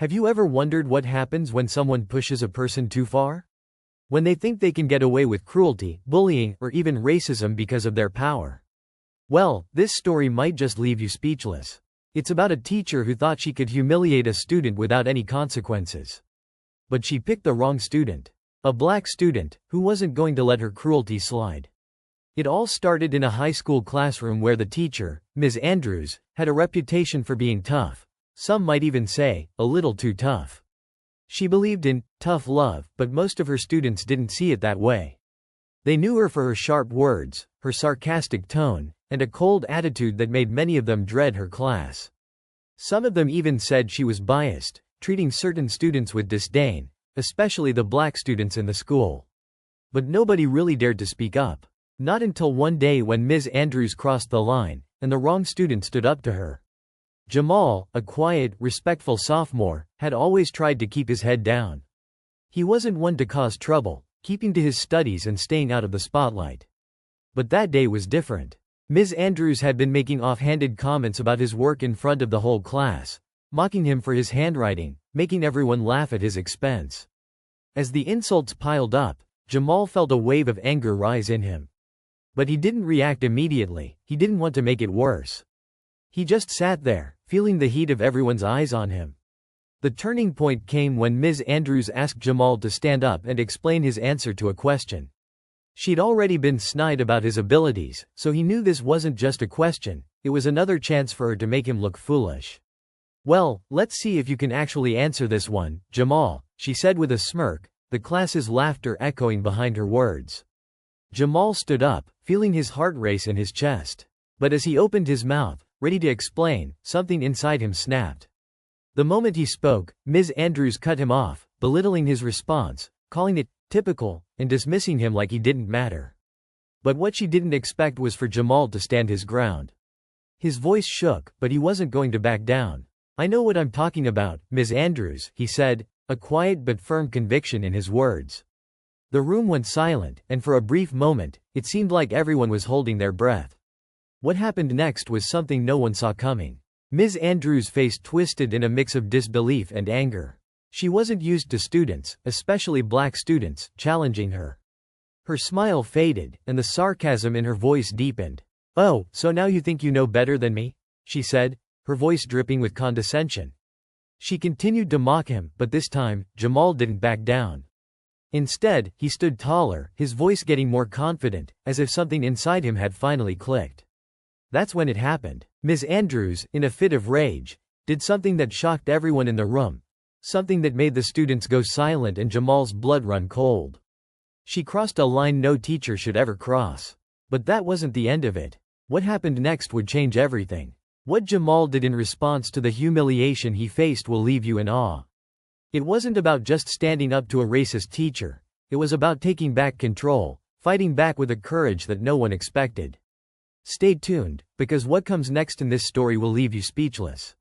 Have you ever wondered what happens when someone pushes a person too far? When they think they can get away with cruelty, bullying, or even racism because of their power. Well, this story might just leave you speechless. It's about a teacher who thought she could humiliate a student without any consequences. But she picked the wrong student. A black student, who wasn't going to let her cruelty slide. It all started in a high school classroom where the teacher, Ms. Andrews, had a reputation for being tough. Some might even say, a little too tough. She believed in tough love, but most of her students didn't see it that way. They knew her for her sharp words, her sarcastic tone, and a cold attitude that made many of them dread her class. Some of them even said she was biased, treating certain students with disdain, especially the black students in the school. But nobody really dared to speak up. Not until one day when Ms. Andrews crossed the line, and the wrong student stood up to her. Jamal, a quiet, respectful sophomore, had always tried to keep his head down. He wasn't one to cause trouble, keeping to his studies and staying out of the spotlight. But that day was different. Ms. Andrews had been making offhanded comments about his work in front of the whole class, mocking him for his handwriting, making everyone laugh at his expense. As the insults piled up, Jamal felt a wave of anger rise in him. But he didn't react immediately. He didn't want to make it worse. He just sat there, feeling the heat of everyone's eyes on him. The turning point came when Ms. Andrews asked Jamal to stand up and explain his answer to a question. She'd already been snide about his abilities, so he knew this wasn't just a question, it was another chance for her to make him look foolish. "Well, let's see if you can actually answer this one, Jamal," she said with a smirk, the class's laughter echoing behind her words. Jamal stood up, feeling his heart race in his chest. But as he opened his mouth, ready to explain, something inside him snapped. The moment he spoke, Ms. Andrews cut him off, belittling his response, calling it typical, and dismissing him like he didn't matter. But what she didn't expect was for Jamal to stand his ground. His voice shook, but he wasn't going to back down. "I know what I'm talking about, Ms. Andrews," he said, a quiet but firm conviction in his words. The room went silent, and for a brief moment, it seemed like everyone was holding their breath. What happened next was something no one saw coming. Ms. Andrews' face twisted in a mix of disbelief and anger. She wasn't used to students, especially black students, challenging her. Her smile faded, and the sarcasm in her voice deepened. "Oh, so now you think you know better than me?" she said, her voice dripping with condescension. She continued to mock him, but this time, Jamal didn't back down. Instead, he stood taller, his voice getting more confident, as if something inside him had finally clicked. That's when it happened. Ms. Andrews, in a fit of rage, did something that shocked everyone in the room. Something that made the students go silent and Jamal's blood run cold. She crossed a line no teacher should ever cross. But that wasn't the end of it. What happened next would change everything. What Jamal did in response to the humiliation he faced will leave you in awe. It wasn't about just standing up to a racist teacher. It was about taking back control, fighting back with a courage that no one expected. Stay tuned, because what comes next in this story will leave you speechless.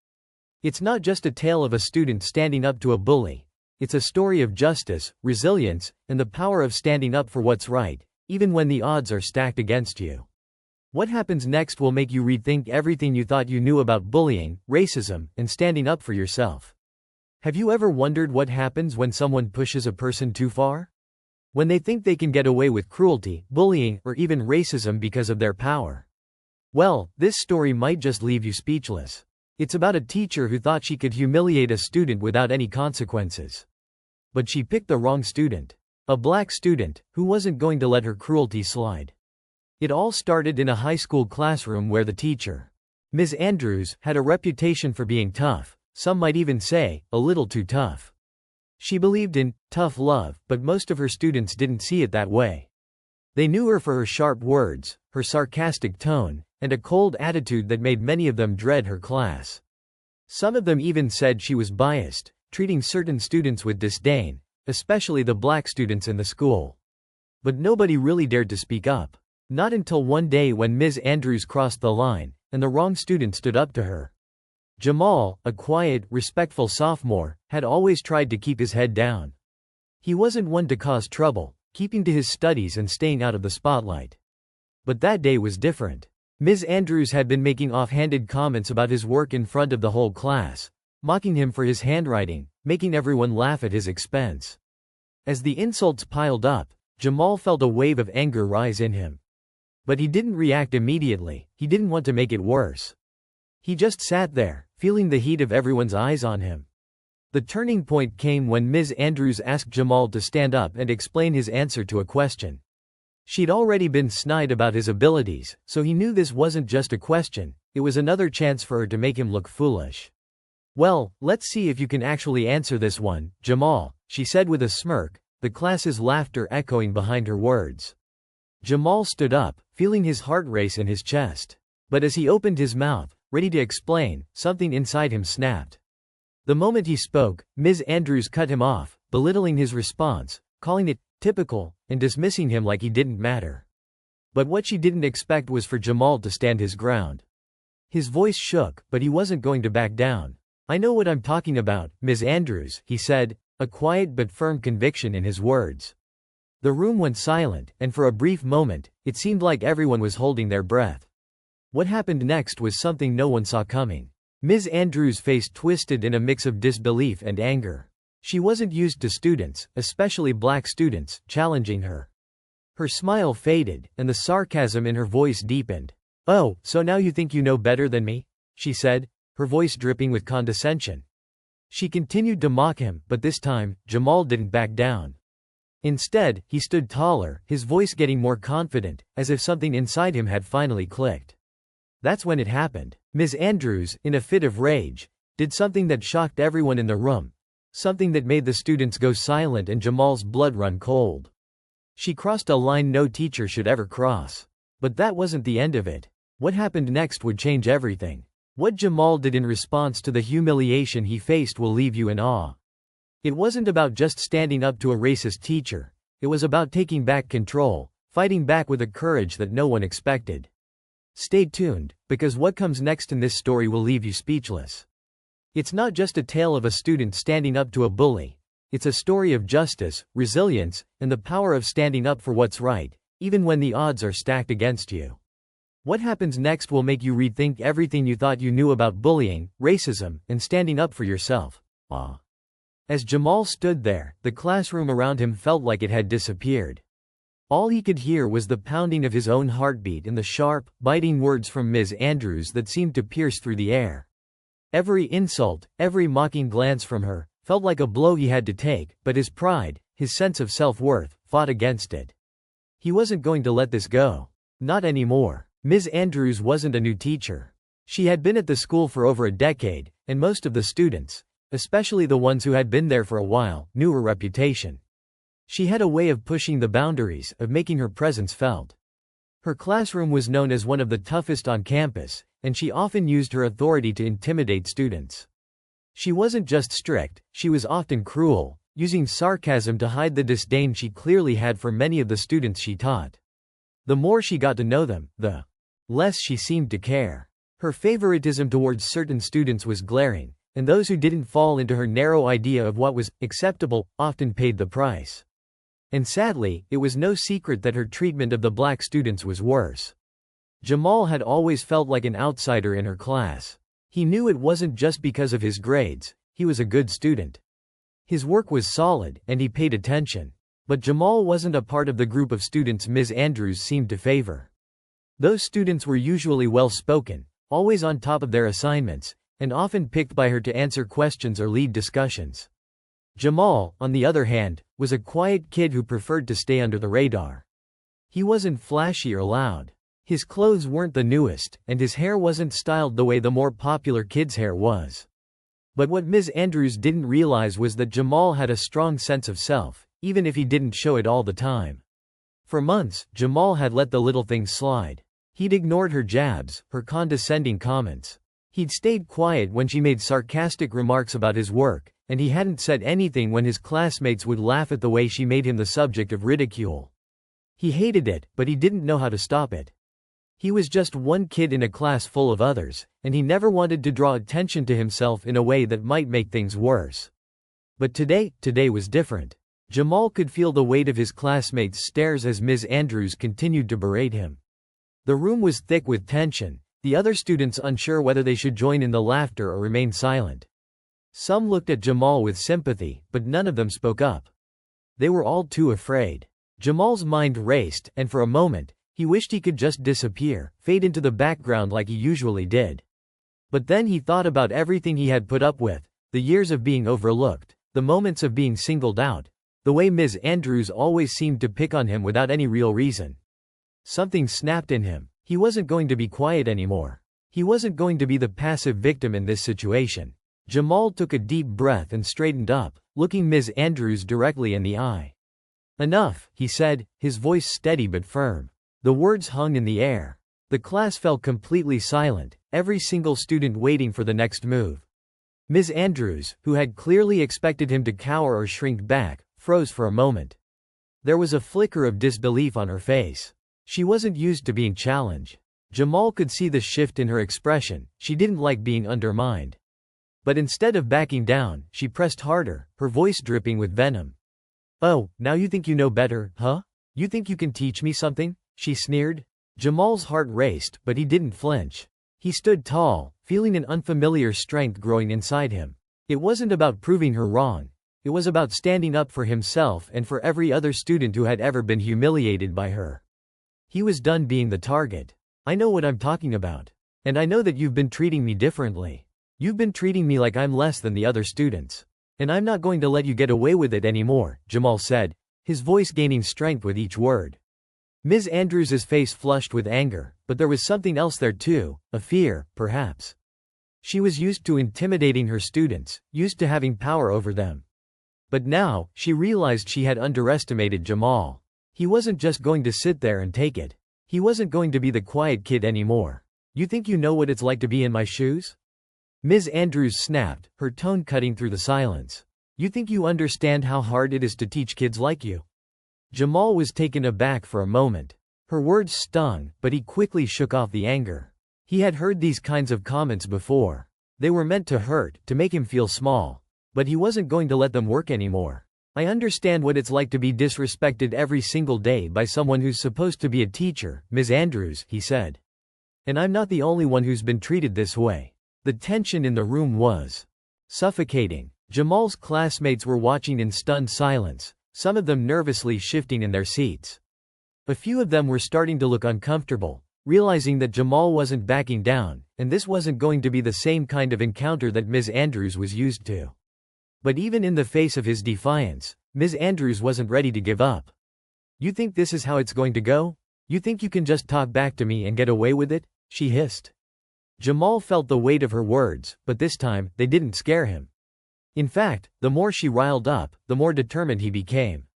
It's not just a tale of a student standing up to a bully. It's a story of justice, resilience, and the power of standing up for what's right, even when the odds are stacked against you. What happens next will make you rethink everything you thought you knew about bullying, racism, and standing up for yourself. Have you ever wondered what happens when someone pushes a person too far? When they think they can get away with cruelty, bullying, or even racism because of their power. Well, this story might just leave you speechless. It's about a teacher who thought she could humiliate a student without any consequences. But she picked the wrong student. A black student, who wasn't going to let her cruelty slide. It all started in a high school classroom where the teacher, Ms. Andrews, had a reputation for being tough. Some might even say, a little too tough. She believed in tough love, but most of her students didn't see it that way. They knew her for her sharp words, her sarcastic tone, and a cold attitude that made many of them dread her class. Some of them even said she was biased, treating certain students with disdain, especially the black students in the school. But nobody really dared to speak up. Not until one day when Ms. Andrews crossed the line, and the wrong student stood up to her. Jamal, a quiet, respectful sophomore, had always tried to keep his head down. He wasn't one to cause trouble, keeping to his studies and staying out of the spotlight. But that day was different. Ms. Andrews had been making offhanded comments about his work in front of the whole class, mocking him for his handwriting, making everyone laugh at his expense. As the insults piled up, Jamal felt a wave of anger rise in him. But he didn't react immediately. He didn't want to make it worse. He just sat there, feeling the heat of everyone's eyes on him. The turning point came when Ms. Andrews asked Jamal to stand up and explain his answer to a question. She'd already been snide about his abilities, so he knew this wasn't just a question, it was another chance for her to make him look foolish. "Well, let's see if you can actually answer this one, Jamal," she said with a smirk, the class's laughter echoing behind her words. Jamal stood up, feeling his heart race in his chest. But as he opened his mouth, ready to explain, something inside him snapped. The moment he spoke, Ms. Andrews cut him off, belittling his response, calling it typical, and dismissing him like he didn't matter. But what she didn't expect was for Jamal to stand his ground. His voice shook, but he wasn't going to back down. "I know what I'm talking about, Ms. Andrews," he said, a quiet but firm conviction in his words. The room went silent, and for a brief moment, it seemed like everyone was holding their breath. What happened next was something no one saw coming. Ms. Andrews' face twisted in a mix of disbelief and anger. She wasn't used to students, especially black students, challenging her. Her smile faded, and the sarcasm in her voice deepened. "Oh, so now you think you know better than me?" she said, her voice dripping with condescension. She continued to mock him, but this time, Jamal didn't back down. Instead, he stood taller, his voice getting more confident, as if something inside him had finally clicked. That's when it happened. Ms. Andrews, in a fit of rage, did something that shocked everyone in the room. Something that made the students go silent and Jamal's blood run cold. She crossed a line no teacher should ever cross. But that wasn't the end of it. What happened next would change everything. What Jamal did in response to the humiliation he faced will leave you in awe. It wasn't about just standing up to a racist teacher. It was about taking back control, fighting back with a courage that no one expected. Stay tuned, because what comes next in this story will leave you speechless. It's not just a tale of a student standing up to a bully. It's a story of justice, resilience, and the power of standing up for what's right, even when the odds are stacked against you. What happens next will make you rethink everything you thought you knew about bullying, racism, and standing up for yourself. As Jamal stood there, the classroom around him felt like it had disappeared. All he could hear was the pounding of his own heartbeat and the sharp, biting words from Ms. Andrews that seemed to pierce through the air. Every insult, every mocking glance from her, felt like a blow he had to take, but his pride, his sense of self-worth, fought against it. He wasn't going to let this go. Not anymore. Ms. Andrews wasn't a new teacher. She had been at the school for over a decade, and most of the students, especially the ones who had been there for a while, knew her reputation. She had a way of pushing the boundaries, of making her presence felt. Her classroom was known as one of the toughest on campus, and she often used her authority to intimidate students. She wasn't just strict, she was often cruel, using sarcasm to hide the disdain she clearly had for many of the students she taught. The more she got to know them, the less she seemed to care. Her favoritism towards certain students was glaring, and those who didn't fall into her narrow idea of what was acceptable often paid the price. And sadly, it was no secret that her treatment of the black students was worse. Jamal had always felt like an outsider in her class. He knew it wasn't just because of his grades, he was a good student. His work was solid, and he paid attention. But Jamal wasn't a part of the group of students Ms. Andrews seemed to favor. Those students were usually well-spoken, always on top of their assignments, and often picked by her to answer questions or lead discussions. Jamal, on the other hand, was a quiet kid who preferred to stay under the radar. He wasn't flashy or loud. His clothes weren't the newest, and his hair wasn't styled the way the more popular kids' hair was. But what Ms. Andrews didn't realize was that Jamal had a strong sense of self, even if he didn't show it all the time. For months, Jamal had let the little things slide. He'd ignored her jabs, her condescending comments. He'd stayed quiet when she made sarcastic remarks about his work, and he hadn't said anything when his classmates would laugh at the way she made him the subject of ridicule. He hated it, but he didn't know how to stop it. He was just one kid in a class full of others, and he never wanted to draw attention to himself in a way that might make things worse. But today was different. Jamal could feel the weight of his classmates' stares as Ms. Andrews continued to berate him. The room was thick with tension, the other students unsure whether they should join in the laughter or remain silent. Some looked at Jamal with sympathy, but none of them spoke up. They were all too afraid. Jamal's mind raced, and for a moment, he wished he could just disappear, fade into the background like he usually did. But then he thought about everything he had put up with, the years of being overlooked, the moments of being singled out, the way Ms. Andrews always seemed to pick on him without any real reason. Something snapped in him. He wasn't going to be quiet anymore. He wasn't going to be the passive victim in this situation. Jamal took a deep breath and straightened up, looking Ms. Andrews directly in the eye. "Enough," he said, his voice steady but firm. The words hung in the air. The class fell completely silent, every single student waiting for the next move. Ms. Andrews, who had clearly expected him to cower or shrink back, froze for a moment. There was a flicker of disbelief on her face. She wasn't used to being challenged. Jamal could see the shift in her expression. She didn't like being undermined. But instead of backing down, she pressed harder, her voice dripping with venom. "Oh, now you think you know better, huh? You think you can teach me something?" she sneered. Jamal's heart raced, but he didn't flinch. He stood tall, feeling an unfamiliar strength growing inside him. It wasn't about proving her wrong. It was about standing up for himself and for every other student who had ever been humiliated by her. He was done being the target. "I know what I'm talking about. And I know that you've been treating me differently. You've been treating me like I'm less than the other students. And I'm not going to let you get away with it anymore," Jamal said, his voice gaining strength with each word. Ms. Andrews's face flushed with anger, but there was something else there too, a fear, perhaps. She was used to intimidating her students, used to having power over them. But now, she realized she had underestimated Jamal. He wasn't just going to sit there and take it. He wasn't going to be the quiet kid anymore. "You think you know what it's like to be in my shoes?" Ms. Andrews snapped, her tone cutting through the silence. "You think you understand how hard it is to teach kids like you?" Jamal was taken aback for a moment. Her words stung, but he quickly shook off the anger. He had heard these kinds of comments before. They were meant to hurt, to make him feel small. But he wasn't going to let them work anymore. "I understand what it's like to be disrespected every single day by someone who's supposed to be a teacher, Ms. Andrews," he said. "And I'm not the only one who's been treated this way." The tension in the room was suffocating. Jamal's classmates were watching in stunned silence, some of them nervously shifting in their seats. A few of them were starting to look uncomfortable, realizing that Jamal wasn't backing down, and this wasn't going to be the same kind of encounter that Ms. Andrews was used to. But even in the face of his defiance, Ms. Andrews wasn't ready to give up. "You think this is how it's going to go? You think you can just talk back to me and get away with it?" she hissed. Jamal felt the weight of her words, but this time, they didn't scare him. In fact, the more she riled up, the more determined he became.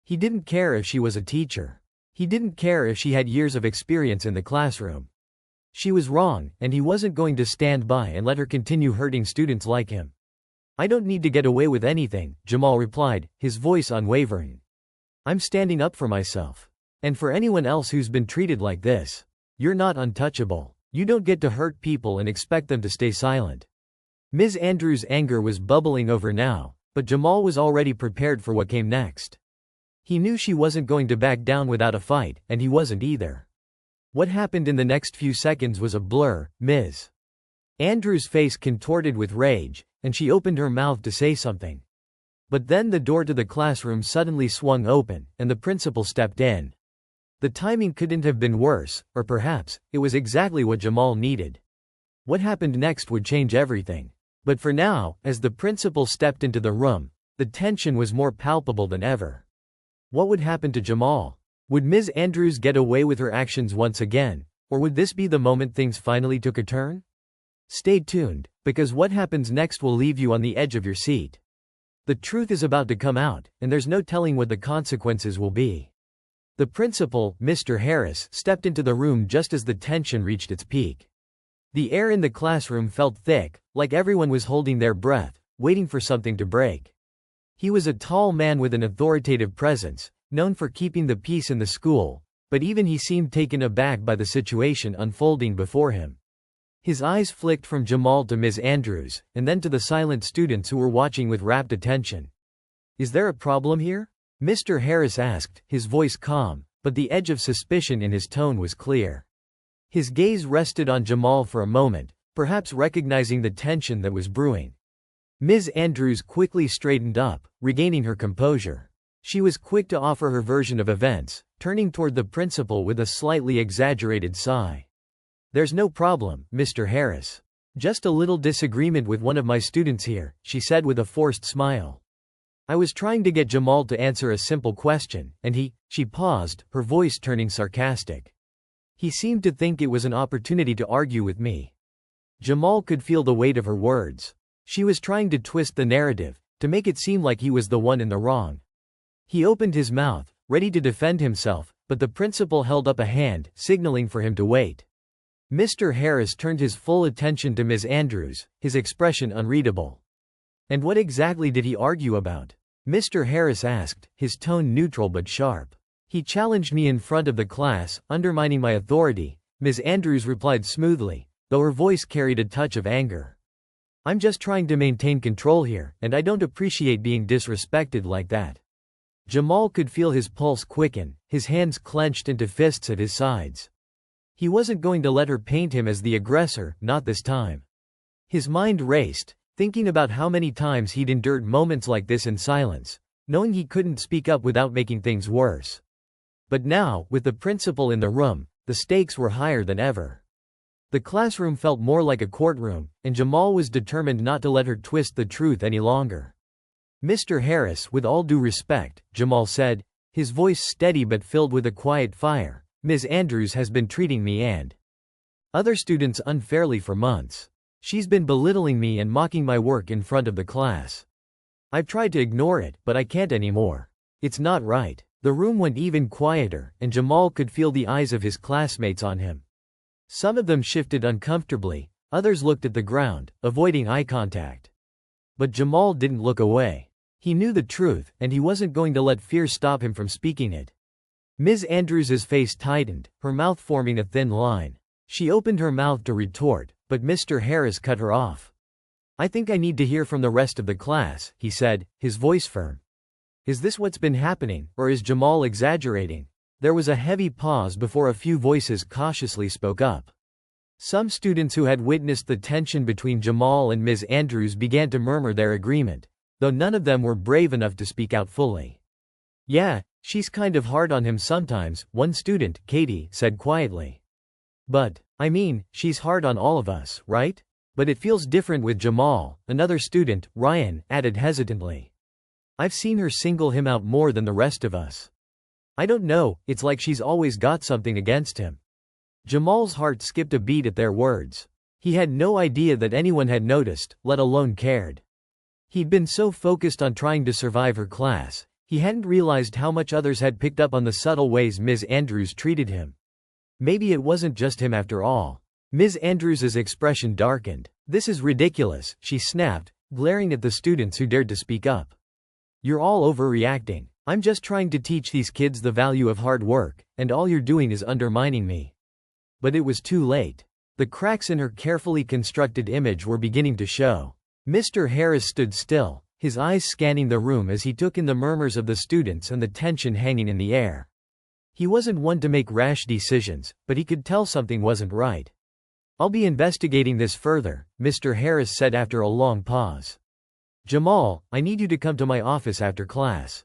He didn't care if she was a teacher. He didn't care if she had years of experience in the classroom. She was wrong, and he wasn't going to stand by and let her continue hurting students like him. "I don't need to get away with anything," Jamal replied, his voice unwavering. "I'm standing up for myself. And for anyone else who's been treated like this. You're not untouchable. You don't get to hurt people and expect them to stay silent." Ms. Andrews' anger was bubbling over now, but Jamal was already prepared for what came next. He knew she wasn't going to back down without a fight, and he wasn't either. What happened in the next few seconds was a blur. Ms. Andrews' face contorted with rage, and she opened her mouth to say something. But then the door to the classroom suddenly swung open, and the principal stepped in. The timing couldn't have been worse, or perhaps, it was exactly what Jamal needed. What happened next would change everything. But for now, as the principal stepped into the room, the tension was more palpable than ever. What would happen to Jamal? Would Ms. Andrews get away with her actions once again, or would this be the moment things finally took a turn? Stay tuned, because what happens next will leave you on the edge of your seat. The truth is about to come out, and there's no telling what the consequences will be. The principal, Mr. Harris, stepped into the room just as the tension reached its peak. The air in the classroom felt thick, like everyone was holding their breath, waiting for something to break. He was a tall man with an authoritative presence, known for keeping the peace in the school, but even he seemed taken aback by the situation unfolding before him. His eyes flicked from Jamal to Ms. Andrews, and then to the silent students who were watching with rapt attention. "Is there a problem here?" Mr. Harris asked, his voice calm, but the edge of suspicion in his tone was clear. His gaze rested on Jamal for a moment, perhaps recognizing the tension that was brewing. Ms. Andrews quickly straightened up, regaining her composure. She was quick to offer her version of events, turning toward the principal with a slightly exaggerated sigh. "There's no problem, Mr. Harris. Just a little disagreement with one of my students here," she said with a forced smile. "I was trying to get Jamal to answer a simple question, and she paused, her voice turning sarcastic. "He seemed to think it was an opportunity to argue with me." Jamal could feel the weight of her words. She was trying to twist the narrative, to make it seem like he was the one in the wrong. He opened his mouth, ready to defend himself, but the principal held up a hand, signaling for him to wait. Mr. Harris turned his full attention to Ms. Andrews, his expression unreadable. "And what exactly did he argue about?" Mr. Harris asked, his tone neutral but sharp. "He challenged me in front of the class, undermining my authority," Ms. Andrews replied smoothly, though her voice carried a touch of anger. "I'm just trying to maintain control here, and I don't appreciate being disrespected like that." Jamal could feel his pulse quicken, his hands clenched into fists at his sides. He wasn't going to let her paint him as the aggressor, not this time. His mind raced, thinking about how many times he'd endured moments like this in silence, knowing he couldn't speak up without making things worse. But now, with the principal in the room, the stakes were higher than ever. The classroom felt more like a courtroom, and Jamal was determined not to let her twist the truth any longer. "Mr. Harris, with all due respect," Jamal said, his voice steady but filled with a quiet fire, "Ms. Andrews has been treating me and other students unfairly for months. She's been belittling me and mocking my work in front of the class. I've tried to ignore it, but I can't anymore. It's not right." The room went even quieter, and Jamal could feel the eyes of his classmates on him. Some of them shifted uncomfortably, others looked at the ground, avoiding eye contact. But Jamal didn't look away. He knew the truth, and he wasn't going to let fear stop him from speaking it. Ms. Andrews's face tightened, her mouth forming a thin line. She opened her mouth to retort, but Mr. Harris cut her off. "I think I need to hear from the rest of the class," he said, his voice firm. "Is this what's been happening, or is Jamal exaggerating?" There was a heavy pause before a few voices cautiously spoke up. Some students who had witnessed the tension between Jamal and Ms. Andrews began to murmur their agreement, though none of them were brave enough to speak out fully. "Yeah, she's kind of hard on him sometimes," one student, Katie, said quietly. "But, I mean, she's hard on all of us, right? But it feels different with Jamal," another student, Ryan, added hesitantly. "I've seen her single him out more than the rest of us. I don't know, it's like she's always got something against him." Jamal's heart skipped a beat at their words. He had no idea that anyone had noticed, let alone cared. He'd been so focused on trying to survive her class, he hadn't realized how much others had picked up on the subtle ways Ms. Andrews treated him. Maybe it wasn't just him after all. Ms. Andrews's expression darkened. "This is ridiculous," she snapped, glaring at the students who dared to speak up. "You're all overreacting. I'm just trying to teach these kids the value of hard work, and all you're doing is undermining me." But it was too late. The cracks in her carefully constructed image were beginning to show. Mr. Harris stood still, his eyes scanning the room as he took in the murmurs of the students and the tension hanging in the air. He wasn't one to make rash decisions, but he could tell something wasn't right. "I'll be investigating this further," Mr. Harris said after a long pause. "Jamal, I need you to come to my office after class.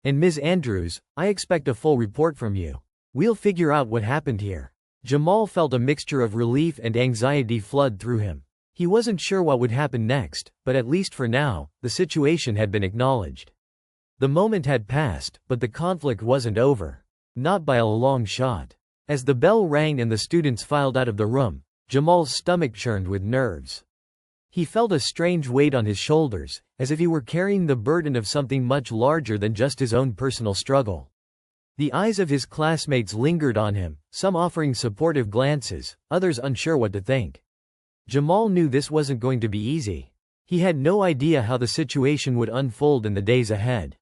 And Ms. Andrews, I expect a full report from you. We'll figure out what happened here." Jamal felt a mixture of relief and anxiety flood through him. He wasn't sure what would happen next, but at least for now, the situation had been acknowledged. The moment had passed, but the conflict wasn't over. Not by a long shot. As the bell rang and the students filed out of the room, Jamal's stomach churned with nerves. He felt a strange weight on his shoulders, as if he were carrying the burden of something much larger than just his own personal struggle. The eyes of his classmates lingered on him, some offering supportive glances, others unsure what to think. Jamal knew this wasn't going to be easy. He had no idea how the situation would unfold in the days ahead.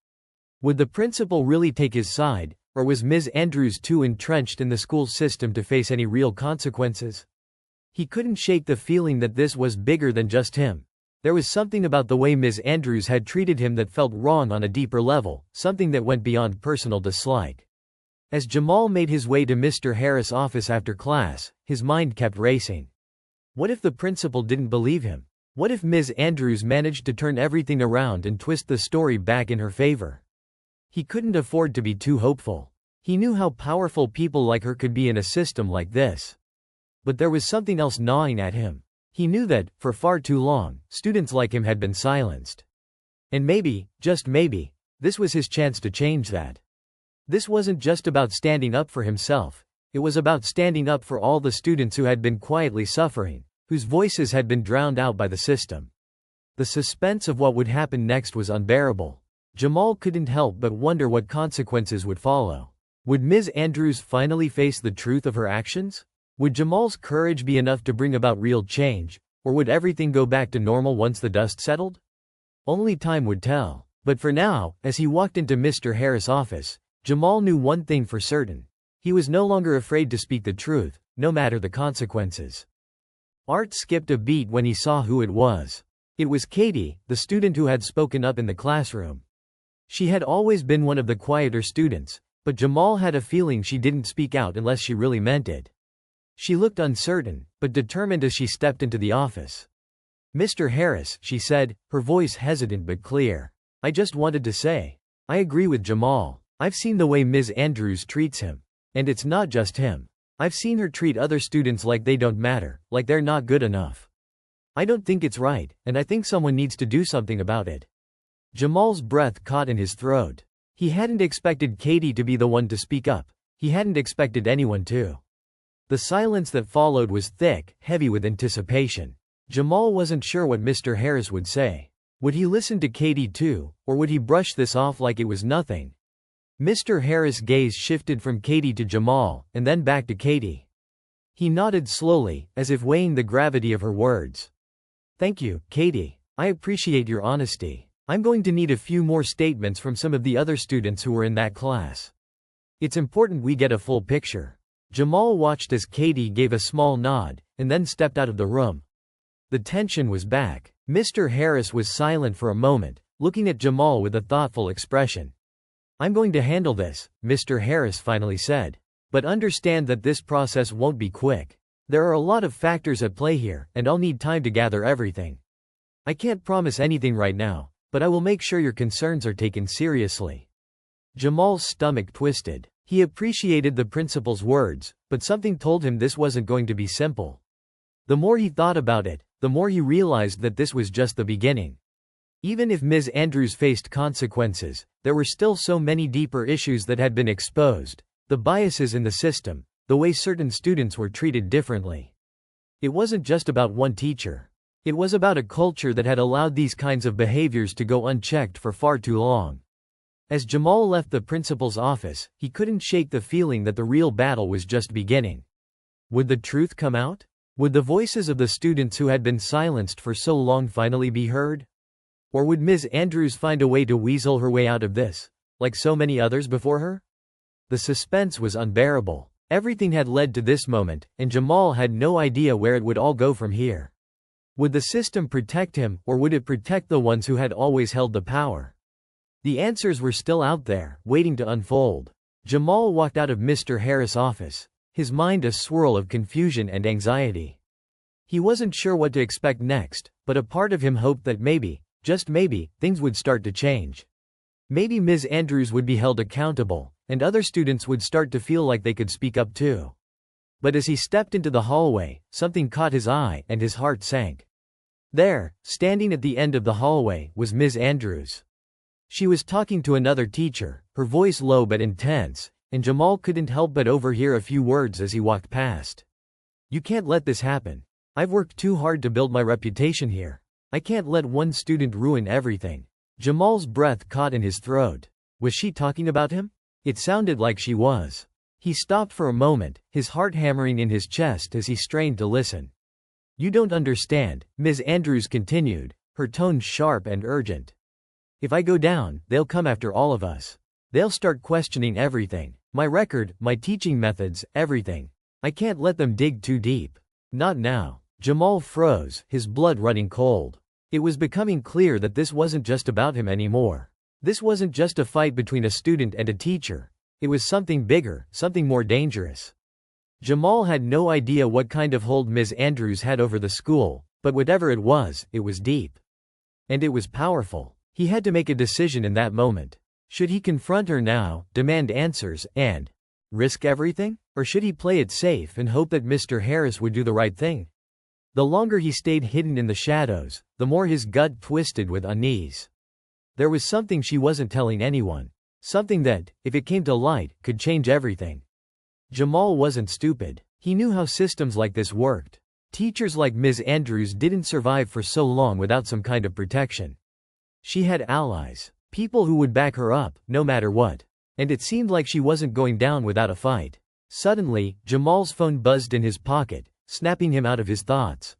Would the principal really take his side, or was Ms. Andrews too entrenched in the school system to face any real consequences? He couldn't shake the feeling that this was bigger than just him. There was something about the way Ms. Andrews had treated him that felt wrong on a deeper level, something that went beyond personal dislike. As Jamal made his way to Mr. Harris' office after class, his mind kept racing. What if the principal didn't believe him? What if Ms. Andrews managed to turn everything around and twist the story back in her favor? He couldn't afford to be too hopeful. He knew how powerful people like her could be in a system like this. But there was something else gnawing at him. He knew that, for far too long, students like him had been silenced. And maybe, just maybe, this was his chance to change that. This wasn't just about standing up for himself. It was about standing up for all the students who had been quietly suffering, whose voices had been drowned out by the system. The suspense of what would happen next was unbearable. Jamal couldn't help but wonder what consequences would follow. Would Ms. Andrews finally face the truth of her actions? Would Jamal's courage be enough to bring about real change, or would everything go back to normal once the dust settled? Only time would tell. But for now, as he walked into Mr. Harris' office, Jamal knew one thing for certain. He was no longer afraid to speak the truth, no matter the consequences. Art skipped a beat when he saw who it was. It was Katie, the student who had spoken up in the classroom. She had always been one of the quieter students, but Jamal had a feeling she didn't speak out unless she really meant it. She looked uncertain, but determined as she stepped into the office. "Mr. Harris," she said, her voice hesitant but clear. "I just wanted to say, I agree with Jamal. I've seen the way Ms. Andrews treats him. And it's not just him. I've seen her treat other students like they don't matter, like they're not good enough. I don't think it's right, and I think someone needs to do something about it." Jamal's breath caught in his throat. He hadn't expected Katie to be the one to speak up. He hadn't expected anyone to. The silence that followed was thick, heavy with anticipation. Jamal wasn't sure what Mr. Harris would say. Would he listen to Katie too, or would he brush this off like it was nothing? Mr. Harris' gaze shifted from Katie to Jamal, and then back to Katie. He nodded slowly, as if weighing the gravity of her words. "Thank you, Katie. I appreciate your honesty. I'm going to need a few more statements from some of the other students who were in that class. It's important we get a full picture." Jamal watched as Katie gave a small nod, and then stepped out of the room. The tension was back. Mr. Harris was silent for a moment, looking at Jamal with a thoughtful expression. "I'm going to handle this," Mr. Harris finally said. "But understand that this process won't be quick. There are a lot of factors at play here, and I'll need time to gather everything. I can't promise anything right now, but I will make sure your concerns are taken seriously." Jamal's stomach twisted. He appreciated the principal's words, but something told him this wasn't going to be simple. The more he thought about it, the more he realized that this was just the beginning. Even if Ms. Andrews faced consequences, there were still so many deeper issues that had been exposed. The biases in the system, the way certain students were treated differently. It wasn't just about one teacher. It was about a culture that had allowed these kinds of behaviors to go unchecked for far too long. As Jamal left the principal's office, he couldn't shake the feeling that the real battle was just beginning. Would the truth come out? Would the voices of the students who had been silenced for so long finally be heard? Or would Ms. Andrews find a way to weasel her way out of this, like so many others before her? The suspense was unbearable. Everything had led to this moment, and Jamal had no idea where it would all go from here. Would the system protect him, or would it protect the ones who had always held the power? The answers were still out there, waiting to unfold. Jamal walked out of Mr. Harris' office, his mind a swirl of confusion and anxiety. He wasn't sure what to expect next, but a part of him hoped that maybe, just maybe, things would start to change. Maybe Ms. Andrews would be held accountable, and other students would start to feel like they could speak up too. But as he stepped into the hallway, something caught his eye and his heart sank. There, standing at the end of the hallway, was Ms. Andrews. She was talking to another teacher, her voice low but intense, and Jamal couldn't help but overhear a few words as he walked past. "You can't let this happen. I've worked too hard to build my reputation here. I can't let one student ruin everything." Jamal's breath caught in his throat. Was she talking about him? It sounded like she was. He stopped for a moment, his heart hammering in his chest as he strained to listen. "You don't understand," Ms. Andrews continued, her tone sharp and urgent. "If I go down, they'll come after all of us. They'll start questioning everything. My record, my teaching methods, everything. I can't let them dig too deep. Not now." Jamal froze, his blood running cold. It was becoming clear that this wasn't just about him anymore. This wasn't just a fight between a student and a teacher. It was something bigger, something more dangerous. Jamal had no idea what kind of hold Ms. Andrews had over the school, But whatever it was deep. And it was powerful. He had to make a decision in that moment. Should he confront her now, demand answers, and risk everything? Or should he play it safe and hope that Mr. Harris would do the right thing? The longer he stayed hidden in the shadows, the more his gut twisted with unease. There was something she wasn't telling anyone. Something that, if it came to light, could change everything. Jamal wasn't stupid. He knew how systems like this worked. Teachers like Ms. Andrews didn't survive for so long without some kind of protection. She had allies. People who would back her up, no matter what. And it seemed like she wasn't going down without a fight. Suddenly, Jamal's phone buzzed in his pocket, snapping him out of his thoughts.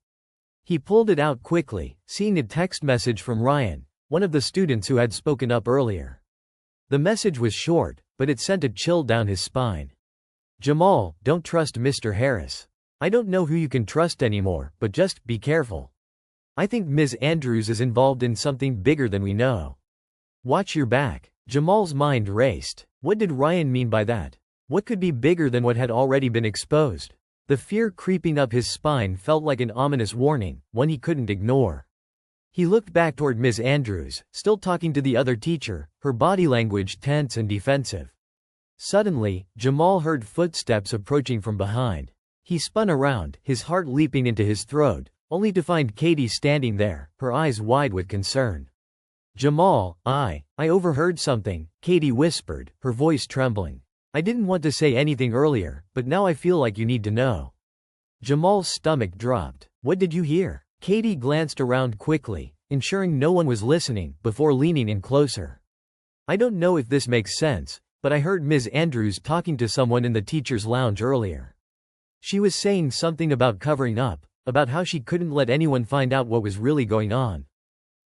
He pulled it out quickly, seeing a text message from Ryan, one of the students who had spoken up earlier. The message was short, but it sent a chill down his spine. Jamal, don't trust Mr. Harris. I don't know who you can trust anymore, but just be careful. I think Ms. Andrews is involved in something bigger than we know. Watch your back. Jamal's mind raced. What did Ryan mean by that? What could be bigger than what had already been exposed? The fear creeping up his spine felt like an ominous warning, one he couldn't ignore. He looked back toward Ms. Andrews, still talking to the other teacher, her body language tense and defensive. Suddenly, Jamal heard footsteps approaching from behind. He spun around, his heart leaping into his throat, only to find Katie standing there, her eyes wide with concern. Jamal, I overheard something, Katie whispered, her voice trembling. I didn't want to say anything earlier, but now I feel like you need to know. Jamal's stomach dropped. What did you hear? Katie glanced around quickly, ensuring no one was listening, before leaning in closer. I don't know if this makes sense, but I heard Ms. Andrews talking to someone in the teacher's lounge earlier. She was saying something about covering up, about how she couldn't let anyone find out what was really going on.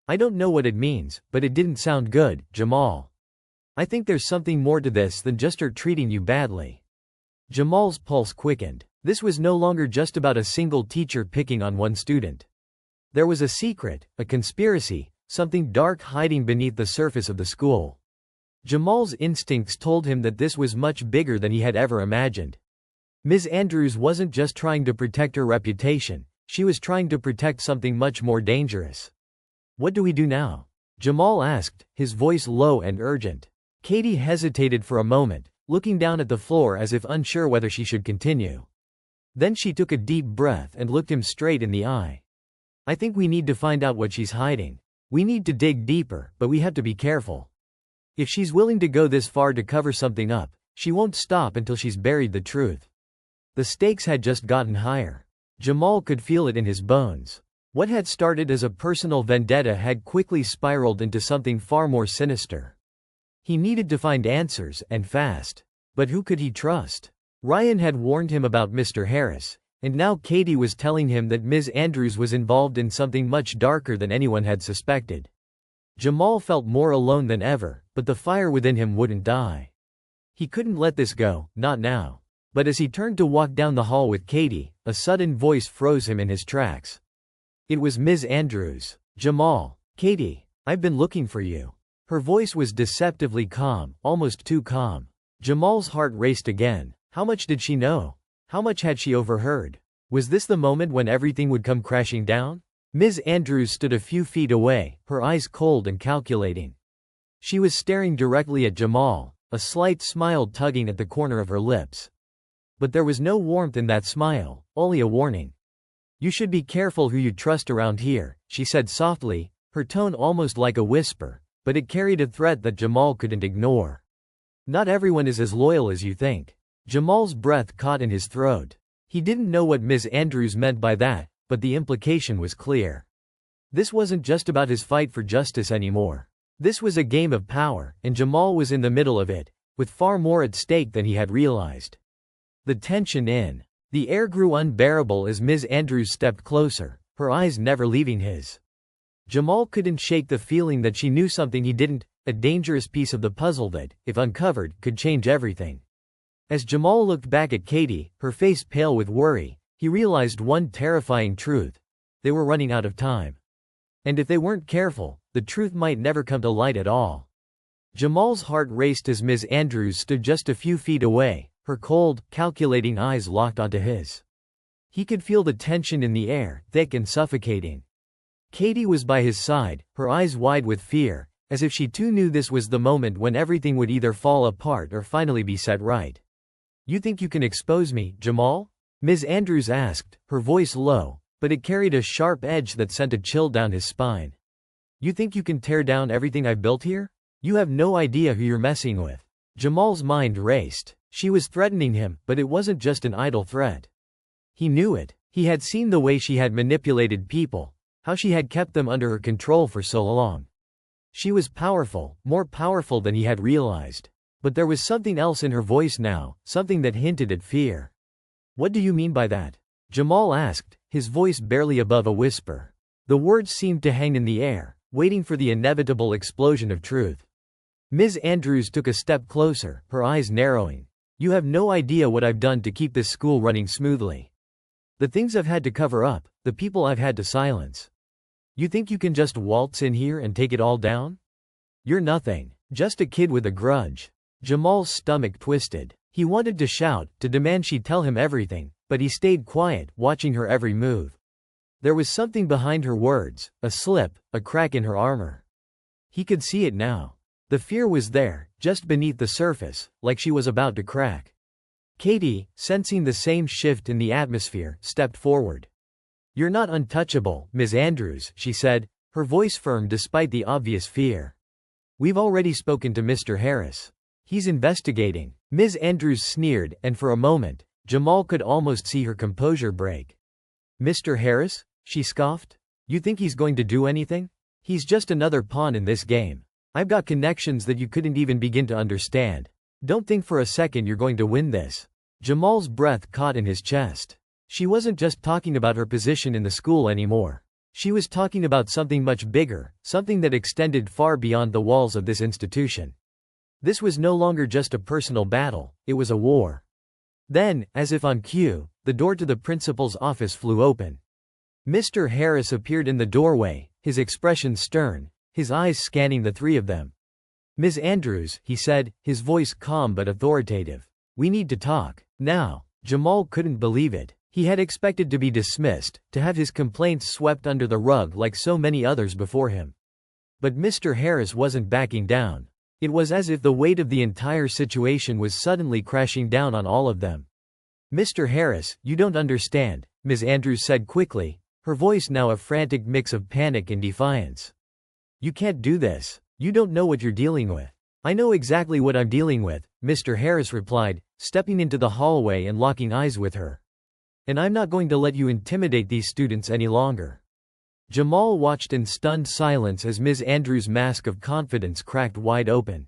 I don't know what it means, but it didn't sound good, Jamal. I think there's something more to this than just her treating you badly. Jamal's pulse quickened. This was no longer just about a single teacher picking on one student. There was a secret, a conspiracy, something dark hiding beneath the surface of the school. Jamal's instincts told him that this was much bigger than he had ever imagined. Ms. Andrews wasn't just trying to protect her reputation, she was trying to protect something much more dangerous. What do we do now? Jamal asked, his voice low and urgent. Katie hesitated for a moment, looking down at the floor as if unsure whether she should continue. Then she took a deep breath and looked him straight in the eye. I think we need to find out what she's hiding. We need to dig deeper, but we have to be careful. If she's willing to go this far to cover something up, she won't stop until she's buried the truth. The stakes had just gotten higher. Jamal could feel it in his bones. What had started as a personal vendetta had quickly spiraled into something far more sinister. He needed to find answers, and fast. But who could he trust? Ryan had warned him about Mr. Harris, and now Katie was telling him that Ms. Andrews was involved in something much darker than anyone had suspected. Jamal felt more alone than ever, but the fire within him wouldn't die. He couldn't let this go, not now. But as he turned to walk down the hall with Katie, a sudden voice froze him in his tracks. It was Ms. Andrews. Jamal. Katie, I've been looking for you. Her voice was deceptively calm, almost too calm. Jamal's heart raced again. How much did she know? How much had she overheard? Was this the moment when everything would come crashing down? Ms. Andrews stood a few feet away, her eyes cold and calculating. She was staring directly at Jamal, a slight smile tugging at the corner of her lips. But there was no warmth in that smile, only a warning. You should be careful who you trust around here, she said softly, her tone almost like a whisper, but it carried a threat that Jamal couldn't ignore. Not everyone is as loyal as you think. Jamal's breath caught in his throat. He didn't know what Ms. Andrews meant by that, but the implication was clear. This wasn't just about his fight for justice anymore. This was a game of power, and Jamal was in the middle of it, with far more at stake than he had realized. The tension in the air grew unbearable as Ms. Andrews stepped closer, her eyes never leaving his. Jamal couldn't shake the feeling that she knew something he didn't, a dangerous piece of the puzzle that, if uncovered, could change everything. As Jamal looked back at Katie, her face pale with worry, he realized one terrifying truth. They were running out of time. And if they weren't careful, the truth might never come to light at all. Jamal's heart raced as Ms. Andrews stood just a few feet away, her cold, calculating eyes locked onto his. He could feel the tension in the air, thick and suffocating. Katie was by his side, her eyes wide with fear, as if she too knew this was the moment when everything would either fall apart or finally be set right. "You think you can expose me, Jamal?" Ms. Andrews asked, her voice low, but it carried a sharp edge that sent a chill down his spine. "You think you can tear down everything I've built here? You have no idea who you're messing with." Jamal's mind raced. She was threatening him, but it wasn't just an idle threat. He knew it. He had seen the way she had manipulated people, how she had kept them under her control for so long. She was powerful, more powerful than he had realized. But there was something else in her voice now, something that hinted at fear. "What do you mean by that?" Jamal asked, his voice barely above a whisper. The words seemed to hang in the air, waiting for the inevitable explosion of truth. Ms. Andrews took a step closer, her eyes narrowing. "You have no idea what I've done to keep this school running smoothly. The things I've had to cover up, the people I've had to silence. You think you can just waltz in here and take it all down? You're nothing. Just a kid with a grudge." Jamal's stomach twisted. He wanted to shout, to demand she tell him everything, but he stayed quiet, watching her every move. There was something behind her words, a slip, a crack in her armor. He could see it now. The fear was there, just beneath the surface, like she was about to crack. Katie, sensing the same shift in the atmosphere, stepped forward. "You're not untouchable, Ms. Andrews," she said, her voice firm despite the obvious fear. "We've already spoken to Mr. Harris. He's investigating." Ms. Andrews sneered, and for a moment, Jamal could almost see her composure break. "Mr. Harris?" she scoffed. "You think he's going to do anything? He's just another pawn in this game. I've got connections that you couldn't even begin to understand. Don't think for a second you're going to win this." Jamal's breath caught in his chest. She wasn't just talking about her position in the school anymore. She was talking about something much bigger, something that extended far beyond the walls of this institution. This was no longer just a personal battle, it was a war. Then, as if on cue, the door to the principal's office flew open. Mr. Harris appeared in the doorway, his expression stern, his eyes scanning the three of them. "Ms. Andrews," he said, his voice calm but authoritative. "We need to talk. Now." Jamal couldn't believe it. He had expected to be dismissed, to have his complaints swept under the rug like so many others before him. But Mr. Harris wasn't backing down. It was as if the weight of the entire situation was suddenly crashing down on all of them. "Mr. Harris, you don't understand," Ms. Andrews said quickly, her voice now a frantic mix of panic and defiance. "You can't do this. You don't know what you're dealing with." "I know exactly what I'm dealing with," Mr. Harris replied, stepping into the hallway and locking eyes with her. "And I'm not going to let you intimidate these students any longer." Jamal watched in stunned silence as Ms. Andrews' mask of confidence cracked wide open.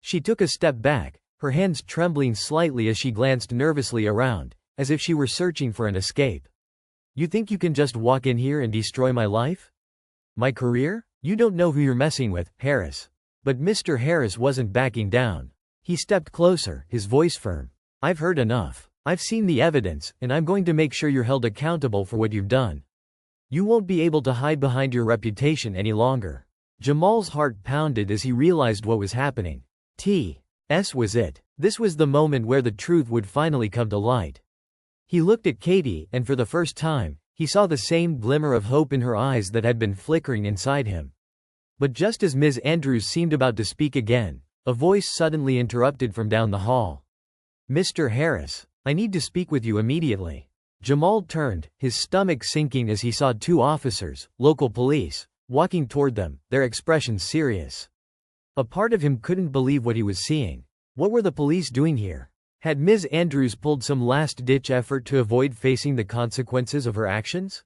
She took a step back, her hands trembling slightly as she glanced nervously around, as if she were searching for an escape. "You think you can just walk in here and destroy my life? My career? You don't know who you're messing with, Harris." But Mr. Harris wasn't backing down. He stepped closer, his voice firm. "I've heard enough. I've seen the evidence, and I'm going to make sure you're held accountable for what you've done. You won't be able to hide behind your reputation any longer." Jamal's heart pounded as he realized what was happening. T.S. was it. This was the moment where the truth would finally come to light. He looked at Katie, and for the first time, he saw the same glimmer of hope in her eyes that had been flickering inside him. But just as Ms. Andrews seemed about to speak again, a voice suddenly interrupted from down the hall. "Mr. Harris, I need to speak with you immediately." Jamal turned, his stomach sinking as he saw two officers, local police, walking toward them, their expressions serious. A part of him couldn't believe what he was seeing. What were the police doing here? Had Ms. Andrews pulled some last-ditch effort to avoid facing the consequences of her actions?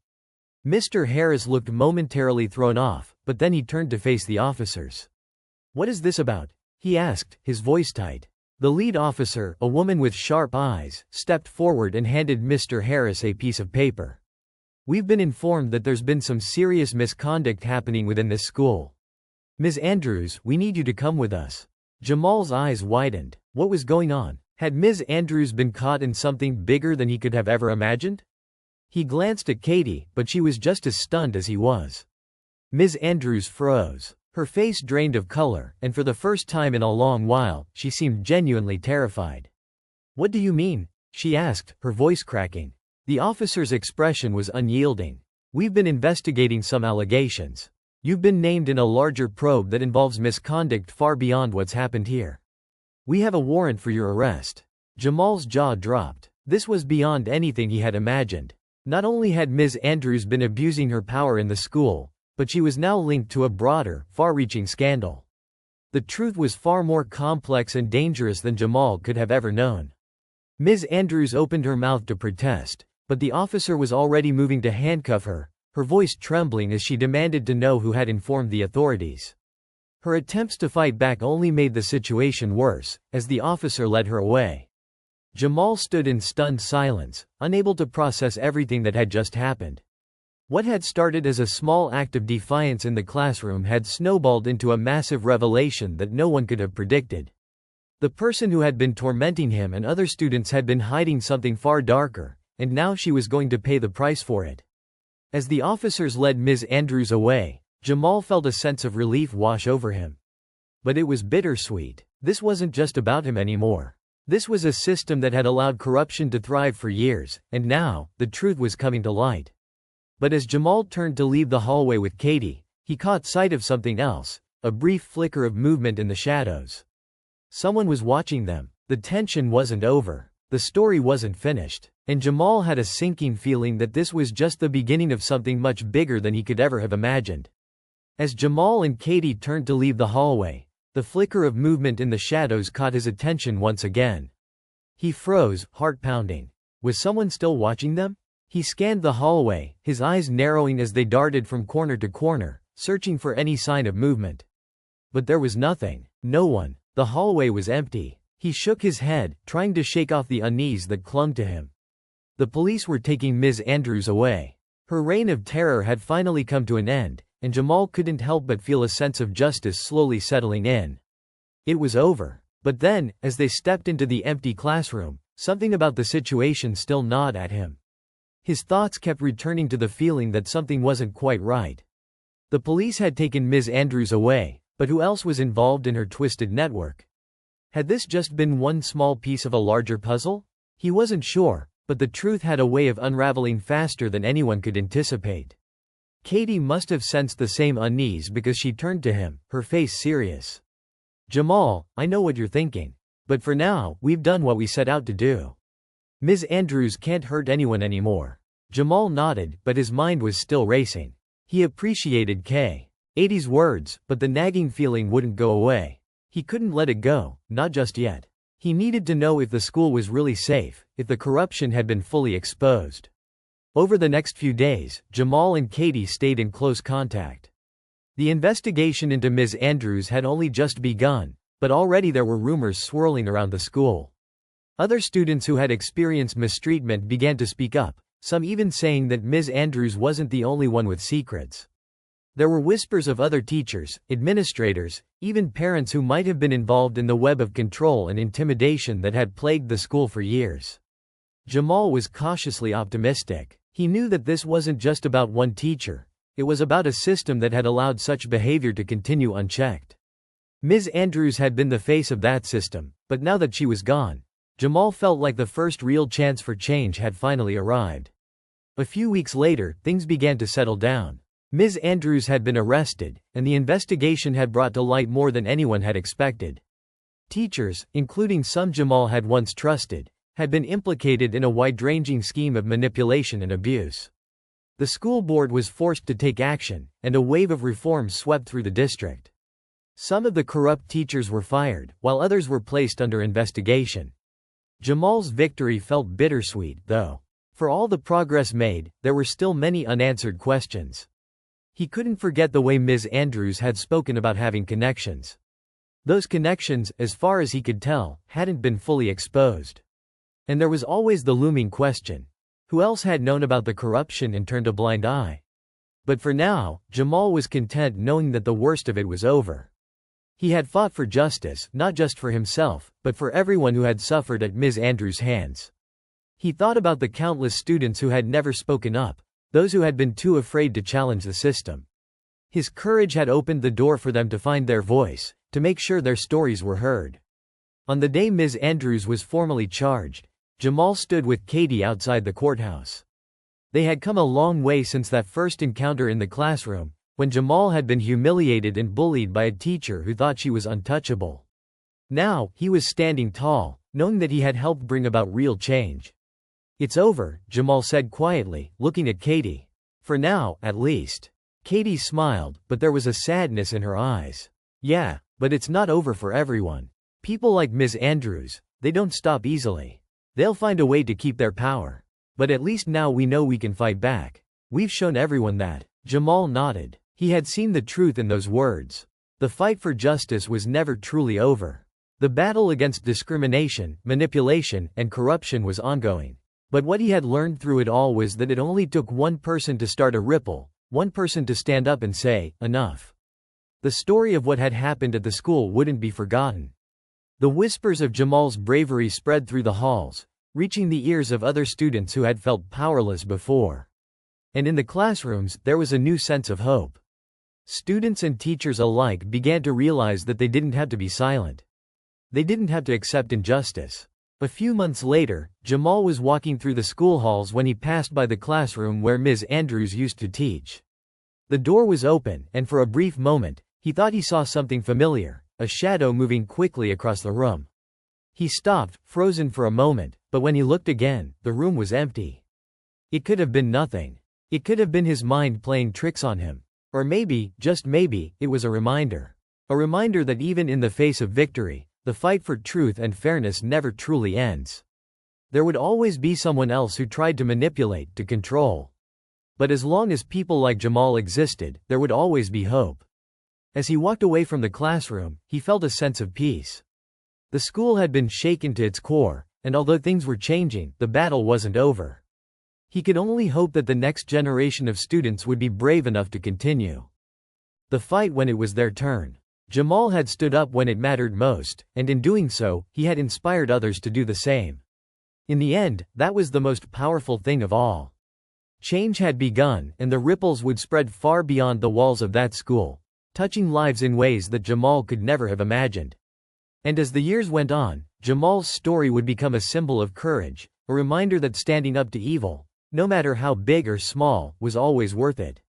Mr. Harris looked momentarily thrown off, but then he turned to face the officers. "What is this about?" he asked, his voice tight. The lead officer, a woman with sharp eyes, stepped forward and handed Mr. Harris a piece of paper. "We've been informed that there's been some serious misconduct happening within this school. Ms. Andrews, we need you to come with us." Jamal's eyes widened. What was going on? Had Ms. Andrews been caught in something bigger than he could have ever imagined? He glanced at Katie, but she was just as stunned as he was. Ms. Andrews froze. Her face drained of color, and for the first time in a long while, she seemed genuinely terrified. "What do you mean?" she asked, her voice cracking. The officer's expression was unyielding. "We've been investigating some allegations. You've been named in a larger probe that involves misconduct far beyond what's happened here. We have a warrant for your arrest." Jamal's jaw dropped. This was beyond anything he had imagined. Not only had Ms. Andrews been abusing her power in the school, but she was now linked to a broader, far-reaching scandal. The truth was far more complex and dangerous than Jamal could have ever known. Ms. Andrews opened her mouth to protest, but the officer was already moving to handcuff her, her voice trembling as she demanded to know who had informed the authorities. Her attempts to fight back only made the situation worse, as the officer led her away. Jamal stood in stunned silence, unable to process everything that had just happened. What had started as a small act of defiance in the classroom had snowballed into a massive revelation that no one could have predicted. The person who had been tormenting him and other students had been hiding something far darker, and now she was going to pay the price for it. As the officers led Ms. Andrews away, Jamal felt a sense of relief wash over him. But it was bittersweet. This wasn't just about him anymore. This was a system that had allowed corruption to thrive for years, and now, the truth was coming to light. But as Jamal turned to leave the hallway with Katie, he caught sight of something else, a brief flicker of movement in the shadows. Someone was watching them. The tension wasn't over. The story wasn't finished. And Jamal had a sinking feeling that this was just the beginning of something much bigger than he could ever have imagined. As Jamal and Katie turned to leave the hallway, the flicker of movement in the shadows caught his attention once again. He froze, heart pounding. Was someone still watching them? He scanned the hallway, his eyes narrowing as they darted from corner to corner, searching for any sign of movement. But there was nothing. No one. The hallway was empty. He shook his head, trying to shake off the unease that clung to him. The police were taking Ms. Andrews away. Her reign of terror had finally come to an end, and Jamal couldn't help but feel a sense of justice slowly settling in. It was over. But then, as they stepped into the empty classroom, something about the situation still gnawed at him. His thoughts kept returning to the feeling that something wasn't quite right. The police had taken Ms. Andrews away, but who else was involved in her twisted network? Had this just been one small piece of a larger puzzle? He wasn't sure, but the truth had a way of unraveling faster than anyone could anticipate. Katie must have sensed the same unease because she turned to him, her face serious. "Jamal, I know what you're thinking. But for now, we've done what we set out to do. Ms. Andrews can't hurt anyone anymore." Jamal nodded, but his mind was still racing. He appreciated K.'s words, but the nagging feeling wouldn't go away. He couldn't let it go, not just yet. He needed to know if the school was really safe, if the corruption had been fully exposed. Over the next few days, Jamal and Katie stayed in close contact. The investigation into Ms. Andrews had only just begun, but already there were rumors swirling around the school. Other students who had experienced mistreatment began to speak up, some even saying that Ms. Andrews wasn't the only one with secrets. There were whispers of other teachers, administrators, even parents who might have been involved in the web of control and intimidation that had plagued the school for years. Jamal was cautiously optimistic. He knew that this wasn't just about one teacher. It was about a system that had allowed such behavior to continue unchecked. Ms. Andrews had been the face of that system, but now that she was gone, Jamal felt like the first real chance for change had finally arrived. A few weeks later, things began to settle down. Ms. Andrews had been arrested, and the investigation had brought to light more than anyone had expected. Teachers, including some Jamal had once trusted, had been implicated in a wide-ranging scheme of manipulation and abuse. The school board was forced to take action, and a wave of reforms swept through the district. Some of the corrupt teachers were fired, while others were placed under investigation. Jamal's victory felt bittersweet, though. For all the progress made, there were still many unanswered questions. He couldn't forget the way Ms. Andrews had spoken about having connections. Those connections, as far as he could tell, hadn't been fully exposed. And there was always the looming question: who else had known about the corruption and turned a blind eye? But for now, Jamal was content knowing that the worst of it was over. He had fought for justice, not just for himself, but for everyone who had suffered at Ms. Andrews' hands. He thought about the countless students who had never spoken up, those who had been too afraid to challenge the system. His courage had opened the door for them to find their voice, to make sure their stories were heard. On the day Ms. Andrews was formally charged, Jamal stood with Katie outside the courthouse. They had come a long way since that first encounter in the classroom, when Jamal had been humiliated and bullied by a teacher who thought she was untouchable. Now, he was standing tall, knowing that he had helped bring about real change. "It's over," Jamal said quietly, looking at Katie. "For now, at least." Katie smiled, but there was a sadness in her eyes. "Yeah, but it's not over for everyone. People like Ms. Andrews, they don't stop easily. They'll find a way to keep their power. But at least now we know we can fight back. We've shown everyone that." Jamal nodded. He had seen the truth in those words. The fight for justice was never truly over. The battle against discrimination, manipulation, and corruption was ongoing. But what he had learned through it all was that it only took one person to start a ripple, one person to stand up and say, "Enough." The story of what had happened at the school wouldn't be forgotten. The whispers of Jamal's bravery spread through the halls, reaching the ears of other students who had felt powerless before. And in the classrooms, there was a new sense of hope. Students and teachers alike began to realize that they didn't have to be silent. They didn't have to accept injustice. A few months later, Jamal was walking through the school halls when he passed by the classroom where Ms. Andrews used to teach. The door was open, and for a brief moment, he thought he saw something familiar, a shadow moving quickly across the room. He stopped, frozen for a moment, but when he looked again, the room was empty. It could have been nothing. It could have been his mind playing tricks on him. Or maybe, just maybe, it was a reminder. A reminder that even in the face of victory, the fight for truth and fairness never truly ends. There would always be someone else who tried to manipulate, to control. But as long as people like Jamal existed, there would always be hope. As he walked away from the classroom, he felt a sense of peace. The school had been shaken to its core, and although things were changing, the battle wasn't over. He could only hope that the next generation of students would be brave enough to continue the fight when it was their turn. Jamal had stood up when it mattered most, and in doing so, he had inspired others to do the same. In the end, that was the most powerful thing of all. Change had begun, and the ripples would spread far beyond the walls of that school, touching lives in ways that Jamal could never have imagined. And as the years went on, Jamal's story would become a symbol of courage, a reminder that standing up to evil, no matter how big or small, was always worth it.